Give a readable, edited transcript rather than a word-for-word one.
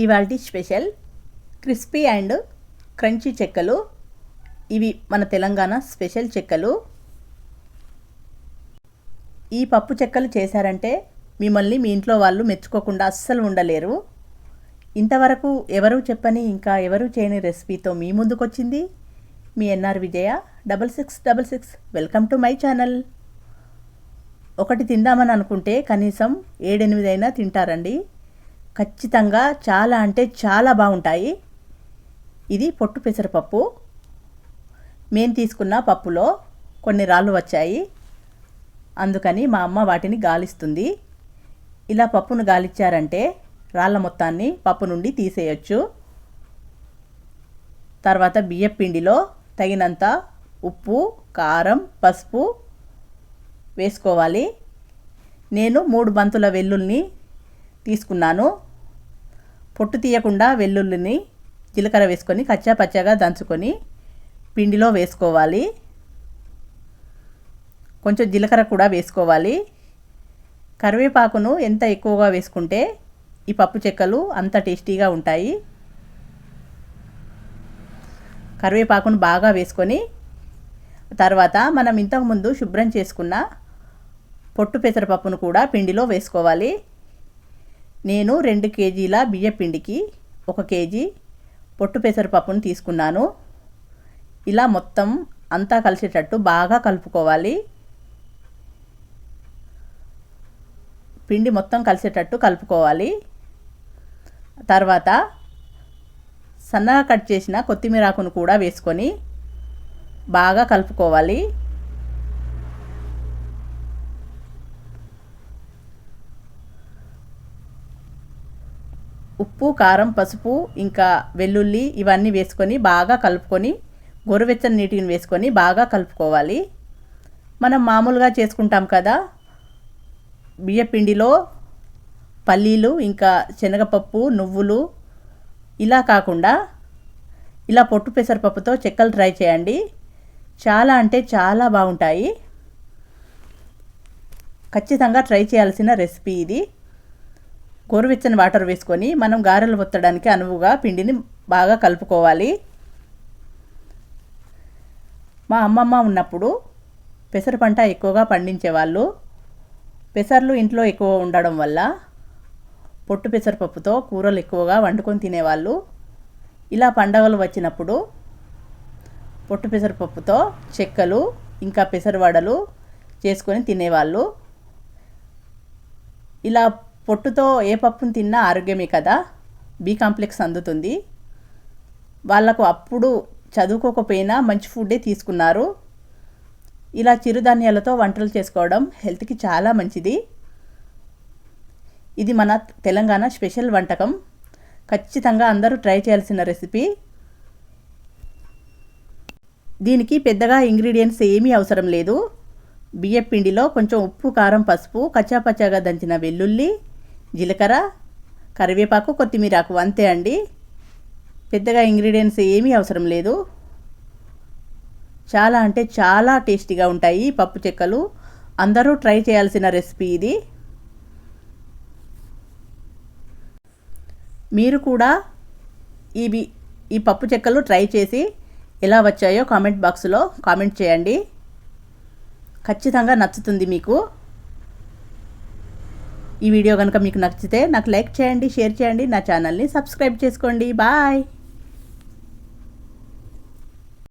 ఇవాల్టి special crispy and crunchy చెక్కలు. ఇవి మన తెలంగాణ స్పెషల్ చెక్కలు. ఈ పప్పు చెక్కలు చేశారంటే మిమ్మల్ని మీ ఇంట్లో వాళ్ళు మెచ్చుకోకుండా అస్సలు ఉండలేరు. ఇంతవరకు ఎవరూ చెప్పని ఇంకా ఎవరూ చేయని రెసిపీతో మీ ముందుకు వచ్చింది మీ NR Vijaya 6666. Welcome to my channel. ఒకటి తిందామని అనుకుంటే కనీసం 7-8 అయినా తింటారండి. ఖచ్చితంగా చాలా అంటే చాలా బాగుంటాయి. ఇది పొట్టు పెసరపప్పు. మేము తీసుకున్న పప్పులో కొన్ని రాళ్ళు వచ్చాయి, అందుకని మా అమ్మ వాటిని గాలిస్తుంది. ఇలా పప్పును గాలిచ్చారంటే రాళ్ళ మొత్తాన్ని పప్పు నుండి తీసేయచ్చు. తర్వాత బియ్యం పిండిలో తగినంత ఉప్పు, కారం, పసుపు వేసుకోవాలి. నేను 3 బంతుల వెల్లుల్ని తీసుకున్నాను. పొట్టు తీయకుండా వెల్లుల్లిని జీలకర్ర వేసుకొని కచ్చా పచ్చగా దంచుకొని పిండిలో వేసుకోవాలి. కొంచెం జీలకర్ర కూడా వేసుకోవాలి. కరివేపాకును ఎంత ఎక్కువగా వేసుకుంటే ఈ పప్పు చెక్కలు అంత టేస్టీగా ఉంటాయి. కరివేపాకును బాగా వేసుకొని తర్వాత మనం ఇంతకుముందు శుభ్రం చేసుకున్న పొట్టు పెసరపప్పును కూడా పిండిలో వేసుకోవాలి. నేను 2 కేజీల బియ్య పిండికి 1 కేజీ పొట్టు పెసరపప్పును తీసుకున్నాను. ఇలా మొత్తం అంతా కలిసేటట్టు బాగా కలుపుకోవాలి. పిండి మొత్తం కలిసేటట్టు కలుపుకోవాలి. తర్వాత సన్నగా కట్ చేసిన కొత్తిమీర ఆకును కూడా వేసుకొని బాగా కలుపుకోవాలి. ఉప్పు, కారం, పసుపు ఇంకా వెల్లుల్లి ఇవన్నీ వేసుకొని బాగా కలుపుకొని గోరువెచ్చని నీటిని వేసుకొని బాగా కలుపుకోవాలి. మనం మామూలుగా చేసుకుంటాం కదా బియ్య పిండిలో పల్లీలు ఇంకా శనగపప్పు, నువ్వులు, ఇలా కాకుండా ఇలా పొట్టు పెసరపప్పుతో చెక్కలు ట్రై చేయండి. చాలా అంటే చాలా బాగుంటాయి. ఖచ్చితంగా ట్రై చేయాల్సిన రెసిపీ ఇది. గోరువెచ్చని వాటర్ వేసుకొని మనం గారెలు ఒత్తడానికి అనువుగా పిండిని బాగా కలుపుకోవాలి. మా అమ్మమ్మ ఉన్నప్పుడు పెసర పంట ఎక్కువగా పండించేవాళ్ళు. పెసర్లు ఇంట్లో ఎక్కువ ఉండడం వల్ల పొట్టు పెసరపప్పుతో కూరలు ఎక్కువగా వండుకొని తినేవాళ్ళు. ఇలా పండగలు వచ్చినప్పుడు పొట్టు పెసరపప్పుతో చెక్కలు ఇంకా పెసరవడలు చేసుకొని తినేవాళ్ళు. ఇలా పొట్టుతో ఏ పప్పును తిన్నా ఆరోగ్యమే కదా, బి కాంప్లెక్స్ అందుతుంది. వాళ్ళకు అప్పుడు చదువుకోకపోయినా మంచి ఫుడ్డే తీసుకున్నారు. ఇలా చిరుధాన్యాలతో వంటలు చేసుకోవడం హెల్త్కి చాలా మంచిది. ఇది మన తెలంగాణ స్పెషల్ వంటకం. ఖచ్చితంగా అందరూ ట్రై చేయాల్సిన రెసిపీ. దీనికి పెద్దగా ఇంగ్రీడియంట్స్ ఏమీ అవసరం లేదు. బియ్యం పిండిలో కొంచెం ఉప్పు, కారం, పసుపు, కచ్చాపచ్చాగా దంచిన వెల్లుల్లి, జీలకర్ర, కరివేపాకు, కొత్తిమీర ఆకు, అంతే అండి. పెద్దగా ఇంగ్రీడియంట్స్ ఏమీ అవసరం లేదు. చాలా అంటే చాలా టేస్టీగా ఉంటాయి పప్పు చెక్కలు. అందరూ ట్రై చేయాల్సిన రెసిపీ ఇది. మీరు కూడా ఈ పప్పు చెక్కలు ట్రై చేసి ఎలా వచ్చాయో కామెంట్ బాక్స్లో కామెంట్ చేయండి. ఖచ్చితంగా నచ్చుతుంది మీకు. ఈ వీడియో కనుక మీకు నచ్చితే నాకు లైక్ చేయండి, షేర్ చేయండి, నా ఛానల్ని సబ్స్క్రైబ్ చేసుకోండి. బాయ్.